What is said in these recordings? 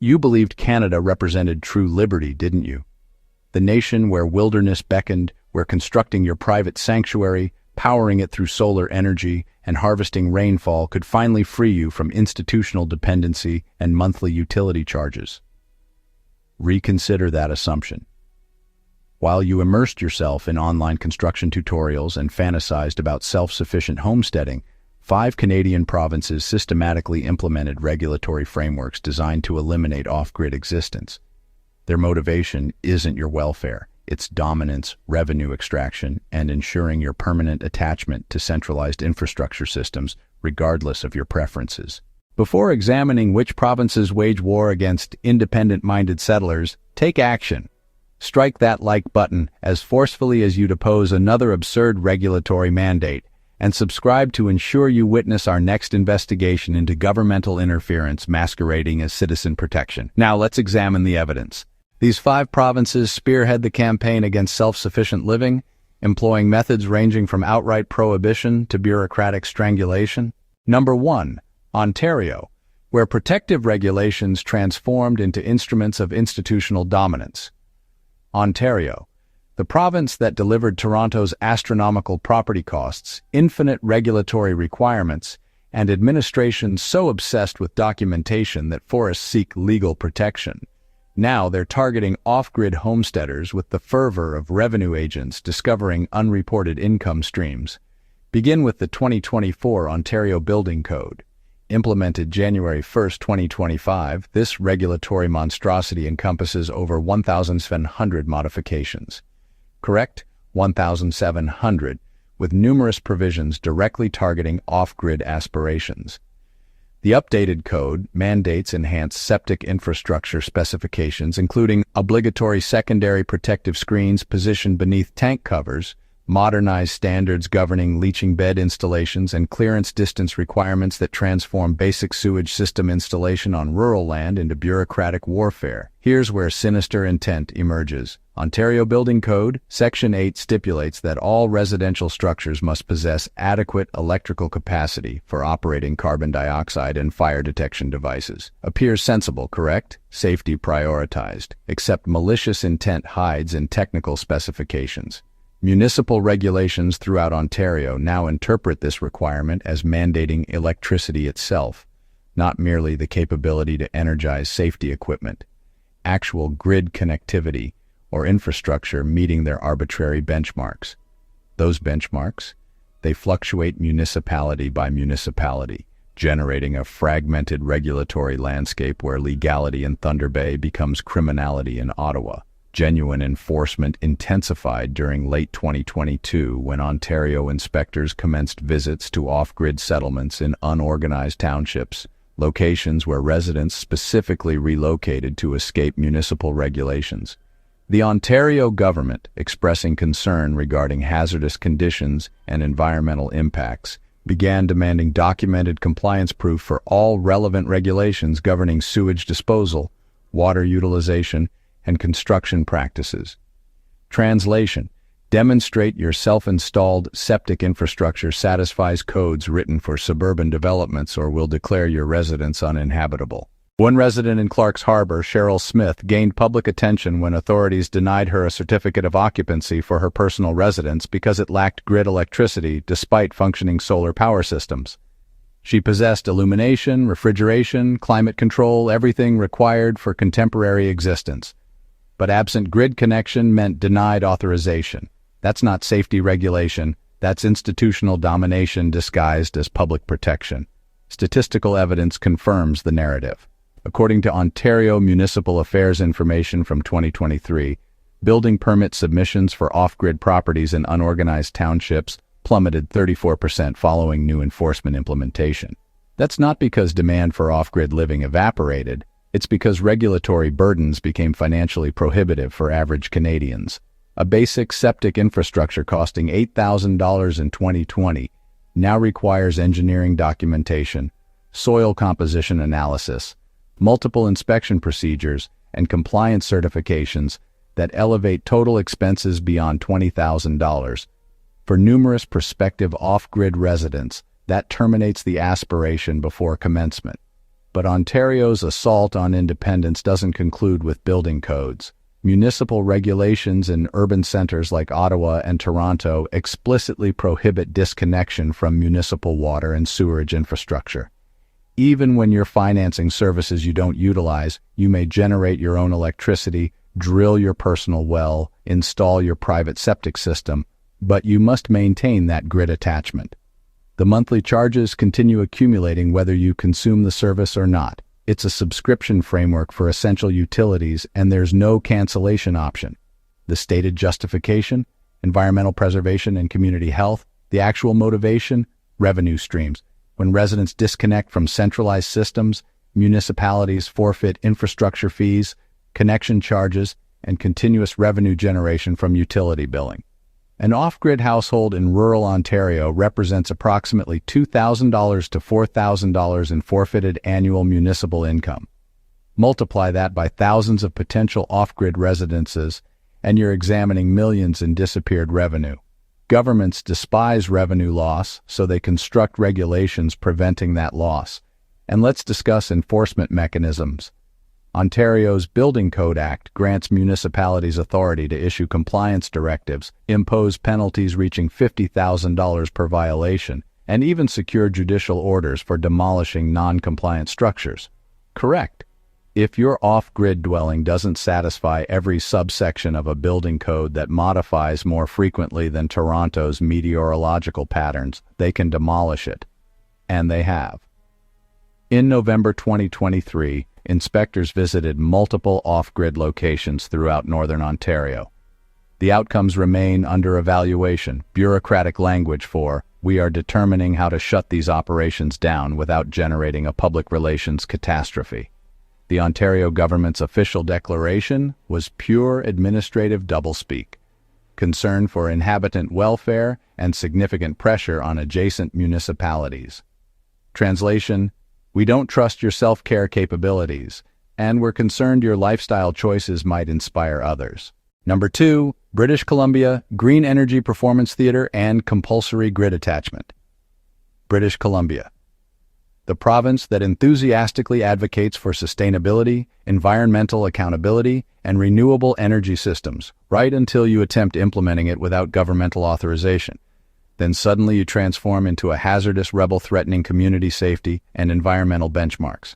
You believed Canada represented true liberty, didn't you? The nation where wilderness beckoned, where constructing your private sanctuary, powering it through solar energy, and harvesting rainfall could finally free you from institutional dependency and monthly utility charges. Reconsider that assumption. While you immersed yourself in online construction tutorials and fantasized about self-sufficient homesteading, 5 Canadian provinces systematically implemented regulatory frameworks designed to eliminate off-grid existence. Their motivation isn't your welfare. It's dominance, revenue extraction, and ensuring your permanent attachment to centralized infrastructure systems, regardless of your preferences. Before examining which provinces wage war against independent-minded settlers, take action. Strike that like button as forcefully as you'd oppose another absurd regulatory mandate, and subscribe to ensure you witness our next investigation into governmental interference masquerading as citizen protection. Now let's examine the evidence. These 5 provinces spearhead the campaign against self-sufficient living, employing methods ranging from outright prohibition to bureaucratic strangulation. Number 1, Ontario, where protective regulations transformed into instruments of institutional dominance. Ontario, the province that delivered Toronto's astronomical property costs, infinite regulatory requirements, and administration so obsessed with documentation that forests seek legal protection. Now they're targeting off-grid homesteaders with the fervor of revenue agents discovering unreported income streams. Begin with the 2024 Ontario Building Code. Implemented January 1, 2025, this regulatory monstrosity encompasses over 1,700 modifications. Correct? 1,700, with numerous provisions directly targeting off-grid aspirations. The updated code mandates enhanced septic infrastructure specifications, including obligatory secondary protective screens positioned beneath tank covers, modernized standards governing leaching bed installations, and clearance distance requirements that transform basic sewage system installation on rural land into bureaucratic warfare. Here's where sinister intent emerges. Ontario Building Code, Section 8 stipulates that all residential structures must possess adequate electrical capacity for operating carbon dioxide and fire detection devices. Appears sensible, correct? Safety prioritized, except malicious intent hides in technical specifications. Municipal regulations throughout Ontario now interpret this requirement as mandating electricity itself, not merely the capability to energize safety equipment. Actual grid connectivity or infrastructure meeting their arbitrary benchmarks. Those benchmarks? They fluctuate municipality by municipality, generating a fragmented regulatory landscape where legality in Thunder Bay becomes criminality in Ottawa. Genuine enforcement intensified during late 2022 when Ontario inspectors commenced visits to off-grid settlements in unorganized townships, locations where residents specifically relocated to escape municipal regulations. The Ontario government, expressing concern regarding hazardous conditions and environmental impacts, began demanding documented compliance proof for all relevant regulations governing sewage disposal, water utilization, and construction practices. Translation: demonstrate your self-installed septic infrastructure satisfies codes written for suburban developments or we'll declare your residence uninhabitable. One resident in Clark's Harbor, Cheryl Smith, gained public attention when authorities denied her a certificate of occupancy for her personal residence because it lacked grid electricity despite functioning solar power systems. She possessed illumination, refrigeration, climate control, everything required for contemporary existence. But absent grid connection meant denied authorization. That's not safety regulation, that's institutional domination disguised as public protection. Statistical evidence confirms the narrative. According to Ontario Municipal Affairs information from 2023, building permit submissions for off-grid properties in unorganized townships plummeted 34% following new enforcement implementation. That's not because demand for off-grid living evaporated, it's because regulatory burdens became financially prohibitive for average Canadians. A basic septic infrastructure costing $8,000 in 2020 now requires engineering documentation, soil composition analysis, multiple inspection procedures, and compliance certifications that elevate total expenses beyond $20,000. For numerous prospective off-grid residents, that terminates the aspiration before commencement. But Ontario's assault on independence doesn't conclude with building codes. Municipal regulations in urban centers like Ottawa and Toronto explicitly prohibit disconnection from municipal water and sewerage infrastructure. Even when you're financing services you don't utilize, you may generate your own electricity, drill your personal well, install your private septic system, but you must maintain that grid attachment. The monthly charges continue accumulating whether you consume the service or not. It's a subscription framework for essential utilities, and there's no cancellation option. The stated justification, environmental preservation and community health. The actual motivation, revenue streams. When residents disconnect from centralized systems, municipalities forfeit infrastructure fees, connection charges, and continuous revenue generation from utility billing. An off-grid household in rural Ontario represents approximately $2,000 to $4,000 in forfeited annual municipal income. Multiply that by thousands of potential off-grid residences, and you're examining millions in disappeared revenue. Governments despise revenue loss, so they construct regulations preventing that loss. And let's discuss enforcement mechanisms. Ontario's Building Code Act grants municipalities authority to issue compliance directives, impose penalties reaching $50,000 per violation, and even secure judicial orders for demolishing non-compliant structures. Correct. If your off-grid dwelling doesn't satisfy every subsection of a building code that modifies more frequently than Toronto's meteorological patterns, they can demolish it. And they have. In November 2023, inspectors visited multiple off-grid locations throughout northern Ontario. The outcomes remain under evaluation, bureaucratic language for, "We are determining how to shut these operations down without generating a public relations catastrophe." The Ontario government's official declaration was pure administrative doublespeak, concern for inhabitant welfare and significant pressure on adjacent municipalities. Translation: we don't trust your self-care capabilities, and we're concerned your lifestyle choices might inspire others. Number 2, British Columbia, Green Energy Performance Theatre and Compulsory Grid Attachment. British Columbia, the province that enthusiastically advocates for sustainability, environmental accountability, and renewable energy systems, right until you attempt implementing it without governmental authorization. Then suddenly you transform into a hazardous rebel threatening community safety and environmental benchmarks.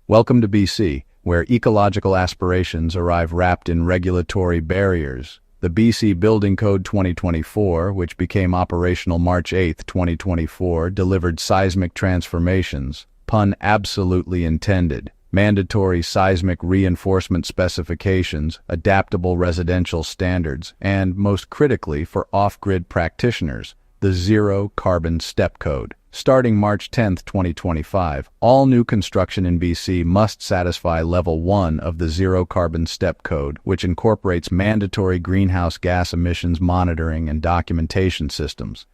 Welcome to BC, where ecological aspirations arrive wrapped in regulatory barriers. The BC Building Code 2024, which became operational March 8, 2024, delivered seismic transformations, pun absolutely intended, mandatory seismic reinforcement specifications, adaptable residential standards, and, most critically for off-grid practitioners, the Zero Carbon Step Code. Starting March 10, 2025, all new construction in BC must satisfy Level 1 of the Zero Carbon Step Code, which incorporates mandatory greenhouse gas emissions monitoring and documentation systems.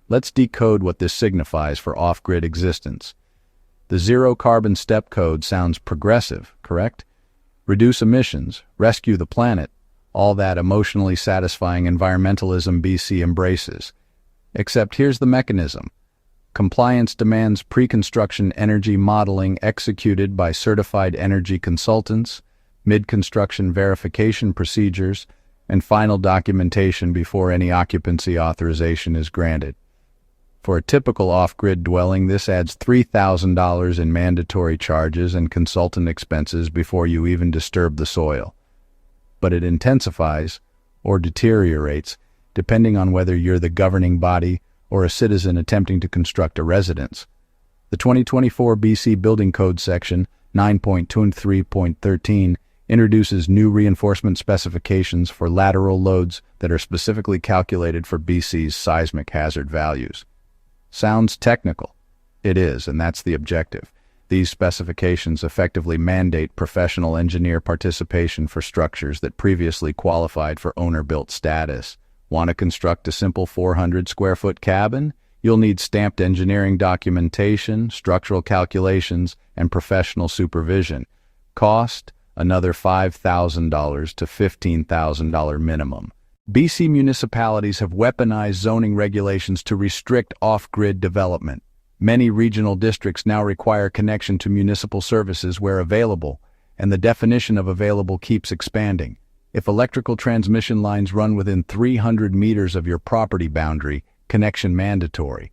Let's decode what this signifies for off-grid existence. The Zero Carbon Step Code sounds progressive, correct? Reduce emissions, rescue the planet, all that emotionally satisfying environmentalism BC embraces. Except here's the mechanism. Compliance demands pre-construction energy modeling executed by certified energy consultants, mid-construction verification procedures, and final documentation before any occupancy authorization is granted. For a typical off-grid dwelling, this adds $3,000 in mandatory charges and consultant expenses before you even disturb the soil. But it intensifies, or deteriorates, depending on whether you're the governing body or a citizen attempting to construct a residence. The 2024 BC Building Code Section 9.23.13 introduces new reinforcement specifications for lateral loads that are specifically calculated for BC's seismic hazard values. Sounds technical. It is, and that's the objective. These specifications effectively mandate professional engineer participation for structures that previously qualified for owner-built status. Want to construct a simple 400-square-foot cabin? You'll need stamped engineering documentation, structural calculations, and professional supervision. Cost? Another $5,000 to $15,000 minimum. BC municipalities have weaponized zoning regulations to restrict off-grid development. Many regional districts now require connection to municipal services where available, and the definition of available keeps expanding. If electrical transmission lines run within 300 meters of your property boundary, connection mandatory.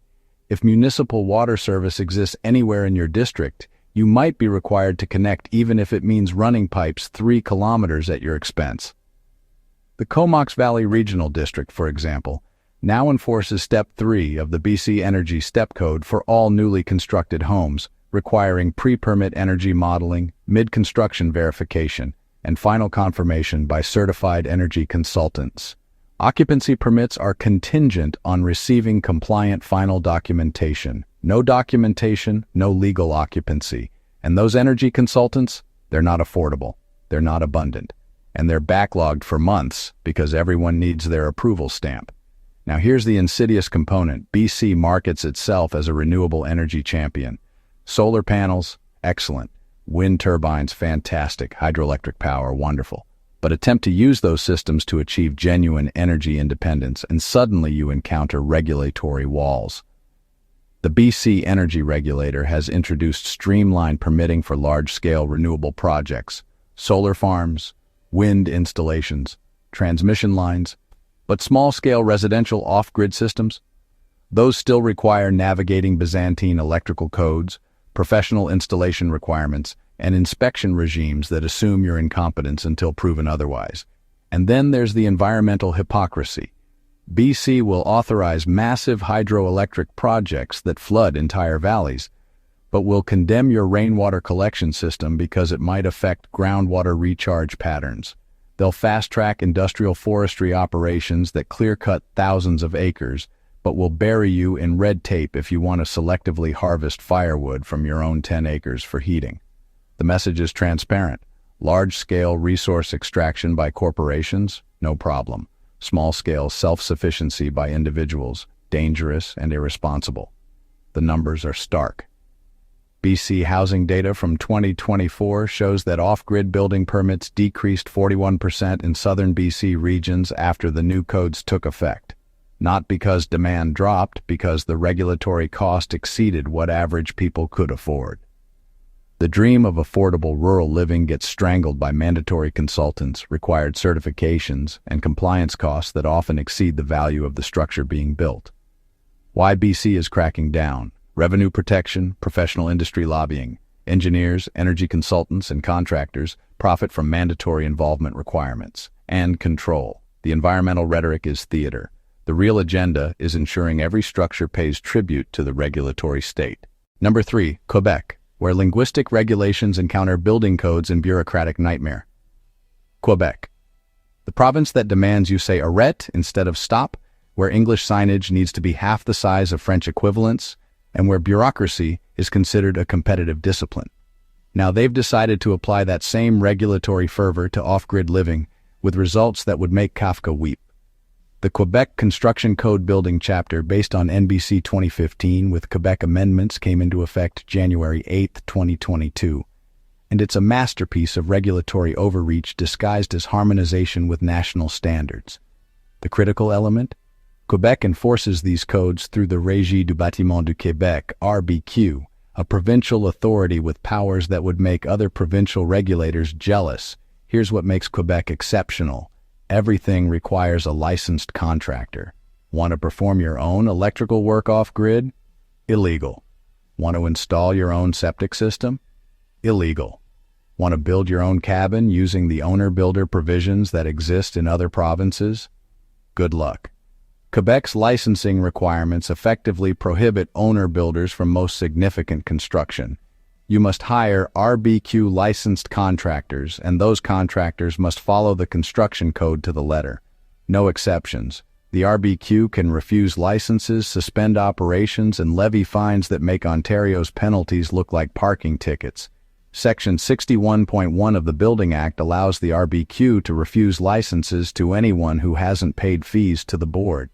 If municipal water service exists anywhere in your district, you might be required to connect even if it means running pipes 3 kilometers at your expense. The Comox Valley Regional District, for example, now enforces Step 3 of the BC Energy Step Code for all newly constructed homes, requiring pre-permit energy modeling, mid-construction verification, and final confirmation by certified energy consultants. Occupancy permits are contingent on receiving compliant final documentation. No documentation, no legal occupancy. And those energy consultants, they're not affordable, they're not abundant, and they're backlogged for months because everyone needs their approval stamp. Now here's the insidious component. BC markets itself as a renewable energy champion. Solar panels, excellent. Wind turbines, fantastic. Hydroelectric power, wonderful. But attempt to use those systems to achieve genuine energy independence, and suddenly you encounter regulatory walls. The BC Energy Regulator has introduced streamlined permitting for large-scale renewable projects, solar farms, wind installations, transmission lines, but small-scale residential off-grid systems? Those still require navigating Byzantine electrical codes, professional installation requirements, and inspection regimes that assume your incompetence until proven otherwise. And then there's the environmental hypocrisy. BC will authorize massive hydroelectric projects that flood entire valleys, but will condemn your rainwater collection system because it might affect groundwater recharge patterns. They'll fast-track industrial forestry operations that clear-cut thousands of acres, but will bury you in red tape if you want to selectively harvest firewood from your own 10 acres for heating. The message is transparent. Large-scale resource extraction by corporations, no problem. Small-scale self-sufficiency by individuals, dangerous and irresponsible. The numbers are stark. BC housing data from 2024 shows that off-grid building permits decreased 41% in southern BC regions after the new codes took effect. Not because demand dropped, because the regulatory cost exceeded what average people could afford. The dream of affordable rural living gets strangled by mandatory consultants, required certifications, and compliance costs that often exceed the value of the structure being built. Why BC is cracking down? Revenue protection, professional industry lobbying. Engineers, energy consultants, and contractors profit from mandatory involvement requirements. And control. The environmental rhetoric is theater. The real agenda is ensuring every structure pays tribute to the regulatory state. Number 3, Quebec, where linguistic regulations encounter building codes and bureaucratic nightmare. Quebec, the province that demands you say arrête instead of stop, where English signage needs to be half the size of French equivalents, and where bureaucracy is considered a competitive discipline. Now they've decided to apply that same regulatory fervor to off-grid living, with results that would make Kafka weep. The Quebec Construction Code Building Chapter, based on NBC 2015 with Quebec amendments, came into effect January 8, 2022, and it's a masterpiece of regulatory overreach disguised as harmonization with national standards. The critical element? Quebec enforces these codes through the Régie du Bâtiment du Québec, RBQ, a provincial authority with powers that would make other provincial regulators jealous. Here's what makes Quebec exceptional. Everything requires a licensed contractor. Want to perform your own electrical work off-grid? Illegal. Want to install your own septic system? Illegal. Want to build your own cabin using the owner-builder provisions that exist in other provinces? Good luck. Quebec's licensing requirements effectively prohibit owner-builders from most significant construction. You must hire RBQ licensed contractors, and those contractors must follow the construction code to the letter. No exceptions. The RBQ can refuse licenses, suspend operations, and levy fines that make Ontario's penalties look like parking tickets. Section 61.1 of the Building Act allows the RBQ to refuse licenses to anyone who hasn't paid fees to the board.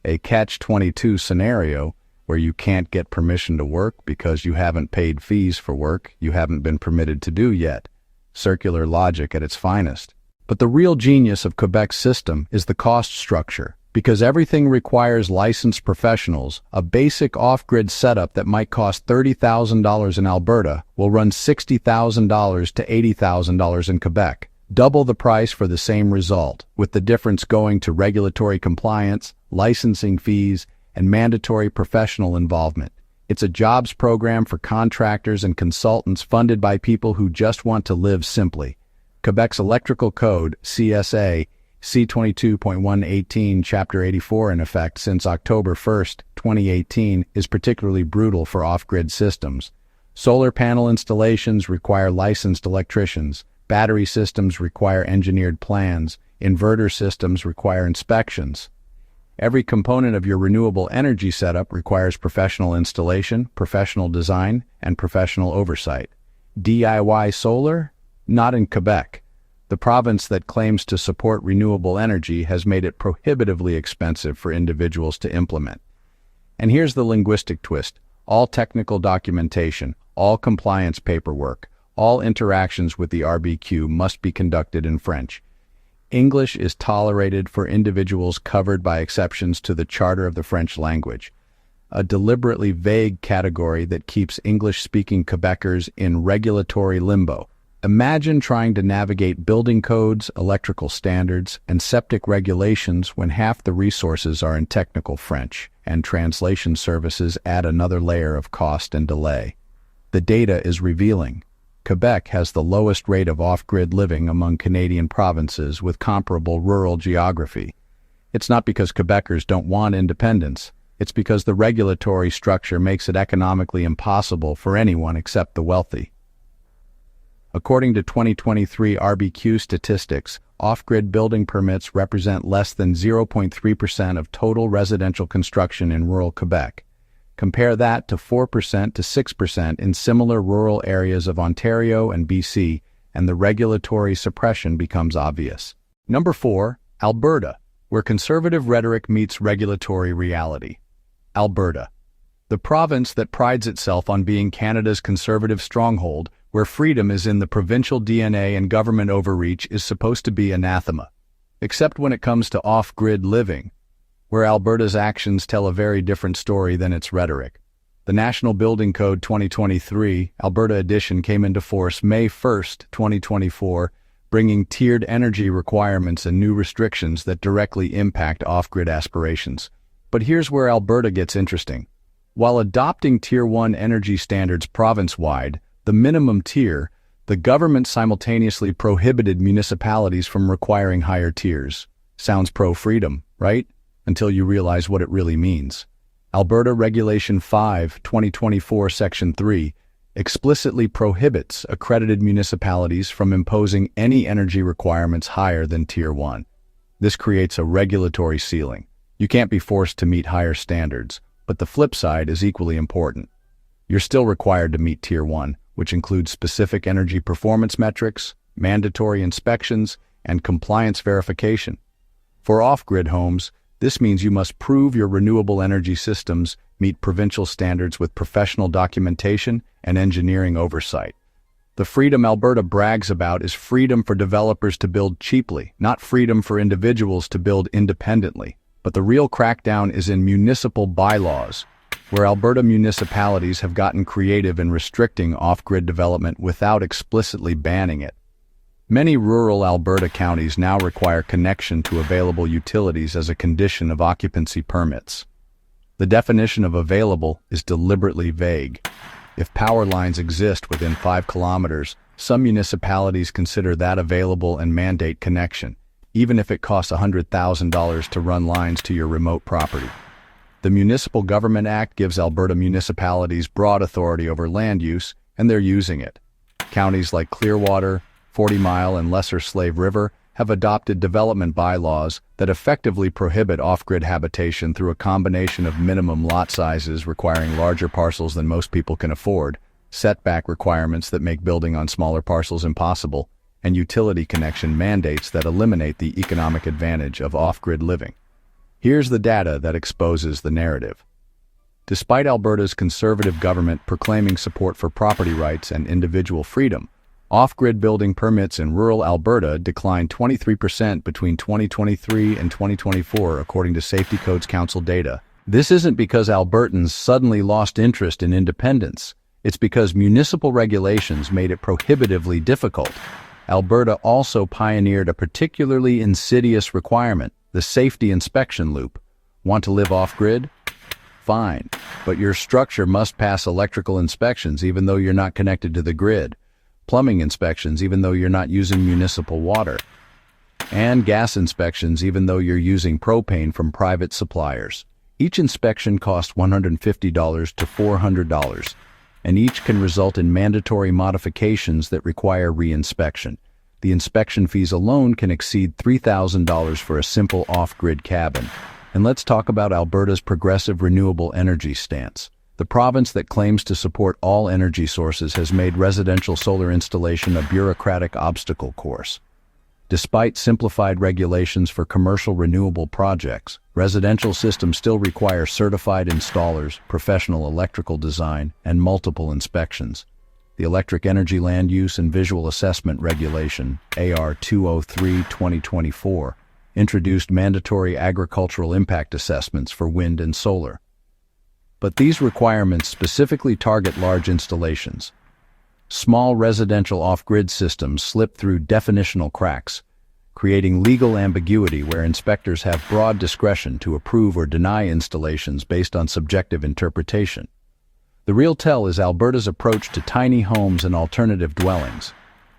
A catch-22 scenario where you can't get permission to work because you haven't paid fees for work you haven't been permitted to do yet. Circular logic at its finest. But the real genius of Quebec's system is the cost structure. Because everything requires licensed professionals, a basic off-grid setup that might cost $30,000 in Alberta will run $60,000 to $80,000 in Quebec. Double the price for the same result, with the difference going to regulatory compliance, licensing fees, and mandatory professional involvement. It's a jobs program for contractors and consultants funded by people who just want to live simply. Quebec's Electrical Code, CSA, C22.118, Chapter 84 in effect since October 1, 2018, is particularly brutal for off-grid systems. Solar panel installations require licensed electricians. Battery systems require engineered plans. Inverter systems require inspections. Every component of your renewable energy setup requires professional installation, professional design, and professional oversight. DIY solar? Not in Quebec. The province that claims to support renewable energy has made it prohibitively expensive for individuals to implement. And here's the linguistic twist. All technical documentation, all compliance paperwork, all interactions with the RBQ must be conducted in French. English is tolerated for individuals covered by exceptions to the Charter of the French language, a deliberately vague category that keeps English-speaking Quebecers in regulatory limbo. Imagine trying to navigate building codes, electrical standards, and septic regulations when half the resources are in technical French, and translation services add another layer of cost and delay. The data is revealing. Quebec has the lowest rate of off-grid living among Canadian provinces with comparable rural geography. It's not because Quebecers don't want independence. It's because the regulatory structure makes it economically impossible for anyone except the wealthy. According to 2023 RBQ statistics, off-grid building permits represent less than 0.3% of total residential construction in rural Quebec. Compare that to 4% to 6% in similar rural areas of Ontario and BC, and the regulatory suppression becomes obvious. Number 4, Alberta, where conservative rhetoric meets regulatory reality. Alberta, the province that prides itself on being Canada's conservative stronghold, where freedom is in the provincial DNA and government overreach is supposed to be anathema. Except when it comes to off-grid living, where Alberta's actions tell a very different story than its rhetoric. The National Building Code 2023, Alberta Edition, came into force May 1, 2024, bringing tiered energy requirements and new restrictions that directly impact off-grid aspirations. But here's where Alberta gets interesting. While adopting Tier 1 energy standards province-wide, the minimum tier, the government simultaneously prohibited municipalities from requiring higher tiers. Sounds pro-freedom, right? Until you realize what it really means. Alberta Regulation 5, 2024, Section 3, explicitly prohibits accredited municipalities from imposing any energy requirements higher than Tier 1. This creates a regulatory ceiling. You can't be forced to meet higher standards, but the flip side is equally important. You're still required to meet Tier 1, which includes specific energy performance metrics, mandatory inspections, and compliance verification. For off-grid homes, this means you must prove your renewable energy systems meet provincial standards with professional documentation and engineering oversight. The freedom Alberta brags about is freedom for developers to build cheaply, not freedom for individuals to build independently. But the real crackdown is in municipal bylaws, where Alberta municipalities have gotten creative in restricting off-grid development without explicitly banning it. Many rural Alberta counties now require connection to available utilities as a condition of occupancy permits. The definition of available is deliberately vague. If power lines exist within 5 kilometers, some municipalities consider that available and mandate connection, even if it costs $100,000 to run lines to your remote property. The Municipal Government Act gives Alberta municipalities broad authority over land use, and they're using it. Counties like Clearwater, 40 Mile, and Lesser Slave River have adopted development bylaws that effectively prohibit off-grid habitation through a combination of minimum lot sizes requiring larger parcels than most people can afford, setback requirements that make building on smaller parcels impossible, and utility connection mandates that eliminate the economic advantage of off-grid living. Here's the data that exposes the narrative. Despite Alberta's conservative government proclaiming support for property rights and individual freedom, Off-grid building permits in rural Alberta declined 23% between 2023 and 2024, according to Safety Codes Council data. This isn't because Albertans suddenly lost interest in independence. It's because municipal regulations made it prohibitively difficult. Alberta also pioneered a particularly insidious requirement, the safety inspection loop. Want to live off-grid? Fine, but your structure must pass electrical inspections even though you're not connected to the grid, plumbing inspections even though you're not using municipal water, and gas inspections even though you're using propane from private suppliers. Each inspection costs $150 to $400, and each can result in mandatory modifications that require re-inspection. The inspection fees alone can exceed $3,000 for a simple off-grid cabin. And let's talk about Alberta's progressive renewable energy stance. The province that claims to support all energy sources has made residential solar installation a bureaucratic obstacle course. Despite simplified regulations for commercial renewable projects, residential systems still require certified installers, professional electrical design, and multiple inspections. The Electric Energy Land Use and Visual Assessment Regulation, AR 203-2024, introduced mandatory agricultural impact assessments for wind and solar. But these requirements specifically target large installations. Small residential off-grid systems slip through definitional cracks, creating legal ambiguity where inspectors have broad discretion to approve or deny installations based on subjective interpretation. The real tell is Alberta's approach to tiny homes and alternative dwellings.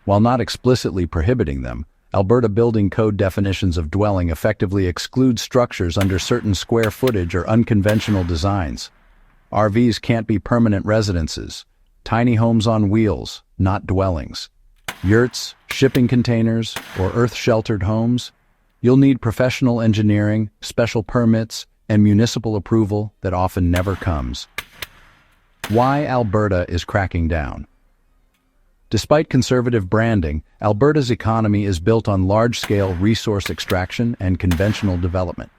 While not explicitly prohibiting them, Alberta Building Code definitions of dwelling effectively exclude structures under certain square footage or unconventional designs. RVs can't be permanent residences. Tiny homes on wheels, not dwellings. Yurts, shipping containers, or earth-sheltered homes. You'll need professional engineering, special permits, and municipal approval that often never comes. Why Alberta is cracking down. Despite conservative branding, Alberta's economy is built on large-scale resource extraction and conventional development.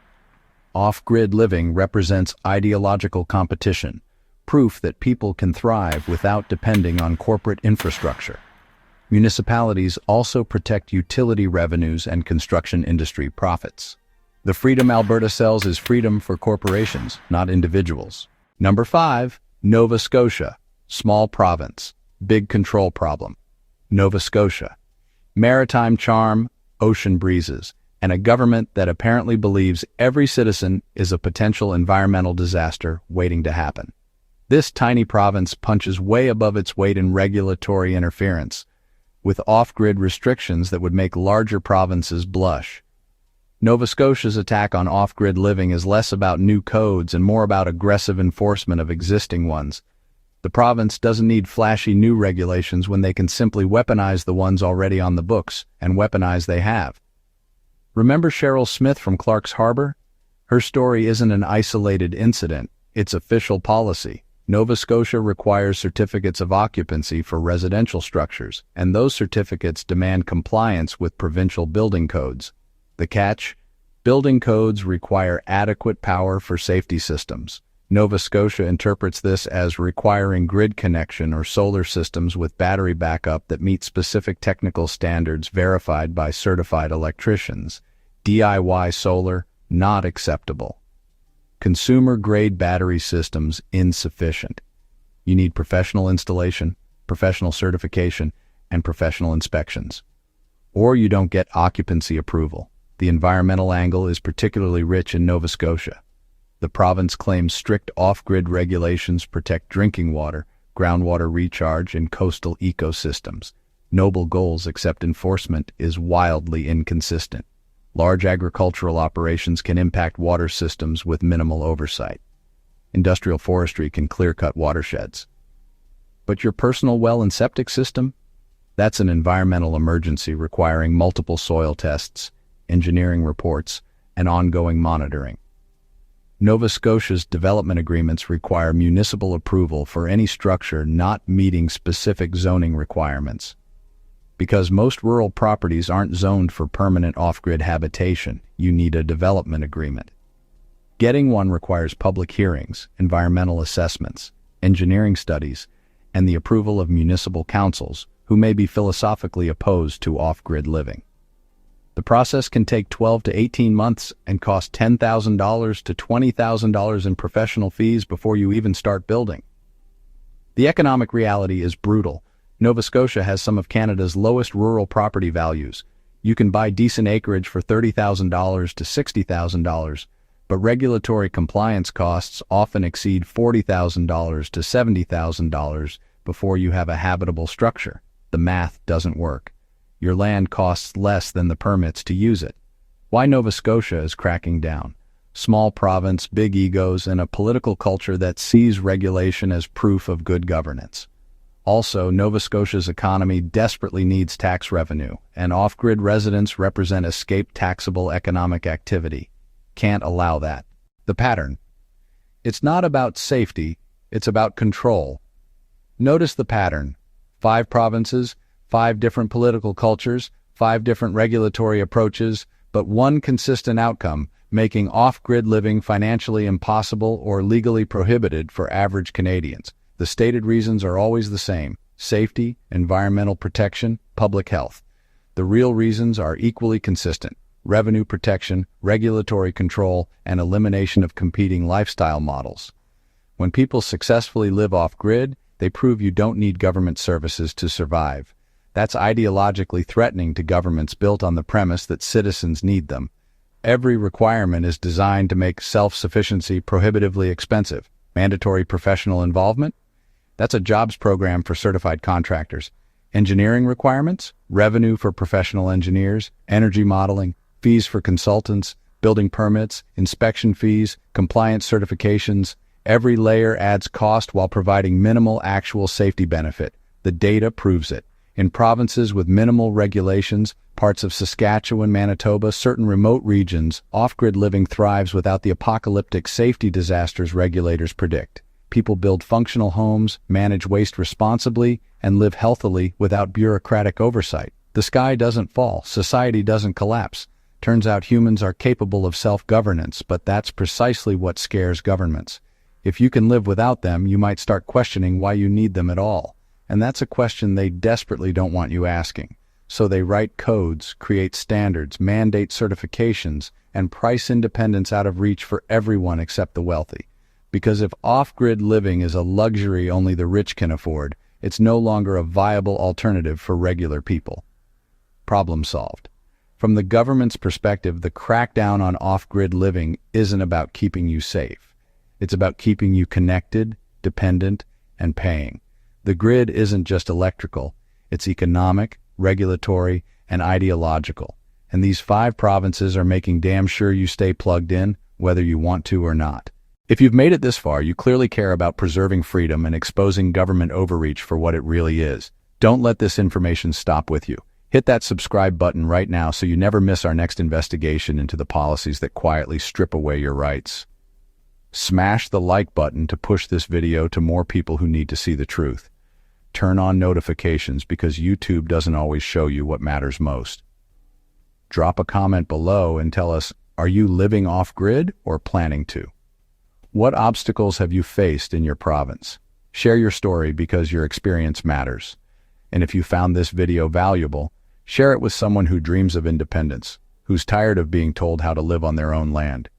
Off-grid living represents ideological competition, proof that people can thrive without depending on corporate infrastructure. Municipalities also protect utility revenues and construction industry profits. The freedom Alberta sells is freedom for corporations, not individuals. Number 5, Nova Scotia, small province. Big control problem. Nova Scotia. Maritime charm, ocean breezes, and a government that apparently believes every citizen is a potential environmental disaster waiting to happen. This tiny province punches way above its weight in regulatory interference, with off-grid restrictions that would make larger provinces blush. Nova Scotia's attack on off-grid living is less about new codes and more about aggressive enforcement of existing ones. The province doesn't need flashy new regulations when they can simply weaponize the ones already on the books, and weaponize they have. Remember Cheryl Smith from Clark's Harbor? Her story isn't an isolated incident, it's official policy. Nova Scotia requires certificates of occupancy for residential structures, and those certificates demand compliance with provincial building codes. The catch? Building codes require adequate power for safety systems. Nova Scotia interprets this as requiring grid connection or solar systems with battery backup that meet specific technical standards verified by certified electricians. DIY solar, not acceptable. Consumer-grade battery systems, insufficient. You need professional installation, professional certification, and professional inspections. Or you don't get occupancy approval. The environmental angle is particularly rich in Nova Scotia. The province claims strict off-grid regulations protect drinking water, groundwater recharge, and coastal ecosystems. Noble goals, except enforcement is wildly inconsistent. Large agricultural operations can impact water systems with minimal oversight. Industrial forestry can clear-cut watersheds. But your personal well and septic system? That's an environmental emergency requiring multiple soil tests, engineering reports, and ongoing monitoring. Nova Scotia's development agreements require municipal approval for any structure not meeting specific zoning requirements. Because most rural properties aren't zoned for permanent off-grid habitation, you need a development agreement. Getting one requires public hearings, environmental assessments, engineering studies, and the approval of municipal councils, who may be philosophically opposed to off-grid living. The process can take 12 to 18 months and cost $10,000 to $20,000 in professional fees before you even start building. The economic reality is brutal. Nova Scotia has some of Canada's lowest rural property values. You can buy decent acreage for $30,000 to $60,000, but regulatory compliance costs often exceed $40,000 to $70,000 before you have a habitable structure. The math doesn't work. Your land costs less than the permits to use it. Why Nova Scotia is cracking down? Small province, big egos, and a political culture that sees regulation as proof of good governance. Also, Nova Scotia's economy desperately needs tax revenue, and off-grid residents represent escaped taxable economic activity. Can't allow that. The pattern. It's not about safety, it's about control. Notice the pattern. 5 provinces, 5 different political cultures, 5 different regulatory approaches, but one consistent outcome, making off-grid living financially impossible or legally prohibited for average Canadians. The stated reasons are always the same: safety, environmental protection, public health. The real reasons are equally consistent: revenue protection, regulatory control, and elimination of competing lifestyle models. When people successfully live off-grid, they prove you don't need government services to survive. That's ideologically threatening to governments built on the premise that citizens need them. Every requirement is designed to make self-sufficiency prohibitively expensive. Mandatory professional involvement? That's a jobs program for certified contractors. Engineering requirements? Revenue for professional engineers, energy modeling, fees for consultants, building permits, inspection fees, compliance certifications. Every layer adds cost while providing minimal actual safety benefit. The data proves it. In provinces with minimal regulations, parts of Saskatchewan, Manitoba, certain remote regions, off-grid living thrives without the apocalyptic safety disasters regulators predict. People build functional homes, manage waste responsibly, and live healthily without bureaucratic oversight. The sky doesn't fall, society doesn't collapse. Turns out humans are capable of self-governance, but that's precisely what scares governments. If you can live without them, you might start questioning why you need them at all. And that's a question they desperately don't want you asking. So they write codes, create standards, mandate certifications, and price independence out of reach for everyone except the wealthy. Because if off-grid living is a luxury only the rich can afford, it's no longer a viable alternative for regular people. Problem solved. From the government's perspective, the crackdown on off-grid living isn't about keeping you safe. It's about keeping you connected, dependent, and paying. The grid isn't just electrical, it's economic, regulatory, and ideological. And these 5 provinces are making damn sure you stay plugged in, whether you want to or not. If you've made it this far, you clearly care about preserving freedom and exposing government overreach for what it really is. Don't let this information stop with you. Hit that subscribe button right now so you never miss our next investigation into the policies that quietly strip away your rights. Smash the like button to push this video to more people who need to see the truth. Turn on notifications because YouTube doesn't always show you what matters most. Drop a comment below and tell us, are you living off-grid or planning to? What obstacles have you faced in your province? Share your story because your experience matters. And if you found this video valuable, share it with someone who dreams of independence, who's tired of being told how to live on their own land.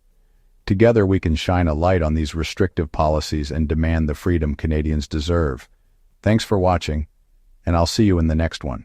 Together we can shine a light on these restrictive policies and demand the freedom Canadians deserve. Thanks for watching, and I'll see you in the next one.